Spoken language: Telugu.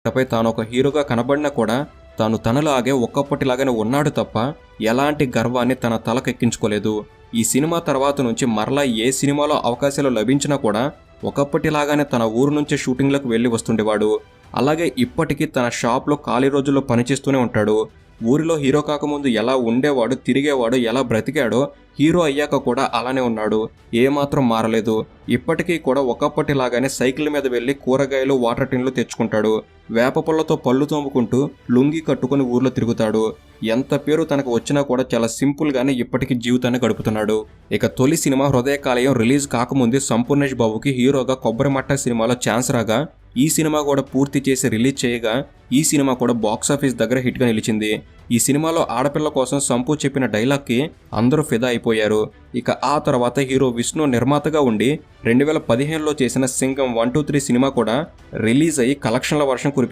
తెరపై తాను ఒక హీరోగా కనబడినా కూడా తాను తనలాగే ఒకప్పటిలాగానే ఉన్నాడు తప్ప ఎలాంటి గర్వాన్ని తన తలకెక్కించుకోలేదు. ఈ సినిమా తర్వాత నుంచి మరలా ఏ సినిమాలో అవకాశాలు లభించినా కూడా ఒకప్పటిలాగానే తన ఊరు నుంచే షూటింగ్లకు వెళ్ళి వస్తుండేవాడు. అలాగే ఇప్పటికీ తన షాప్లో ఖాళీ రోజుల్లో పనిచేస్తూనే ఉంటాడు. ఊరిలో హీరో కాకముందు ఎలా ఉండేవాడు, తిరిగేవాడు, ఎలా బ్రతికాడో హీరో అయ్యాక కూడా అలానే ఉన్నాడు. ఏమాత్రం మారలేదు. ఇప్పటికీ కూడా ఒకప్పటిలాగానే సైకిల్ మీద వెళ్ళి కూరగాయలు, వాటర్ టిన్లు తెచ్చుకుంటాడు. వేప పుల్లతో పళ్ళు తోముకుంటూ లుంగి కట్టుకుని ఊర్లో తిరుగుతాడు. ఎంత పేరు తనకు వచ్చినా కూడా చాలా సింపుల్గానే ఇప్పటికీ జీవితాన్ని గడుపుతున్నాడు. ఇక తొలి సినిమా హృదయకాలయం రిలీజ్ కాకముందే సంపూర్ణేష్ బాబుకి హీరోగా కొబ్బరిమట్ట సినిమాలో ఛాన్స్ రాగా ఈ సినిమా కూడా పూర్తి చేసి రిలీజ్ చేయగా ఈ సినిమా కూడా బాక్సాఫీస్ దగ్గర హిట్గా నిలిచింది. ఈ సినిమాలో ఆడపిల్ల కోసం సంపు చెప్పిన డైలాగ్కి అందరూ ఫిదా అయిపోయారు. ఇక ఆ తర్వాత హీరో విష్ణు నిర్మాతగా ఉండి 2015లో చేసిన సింగం 1, 2, 3 సినిమా కూడా రిలీజ్ అయ్యి కలెక్షన్ల వర్షం కురిపించింది.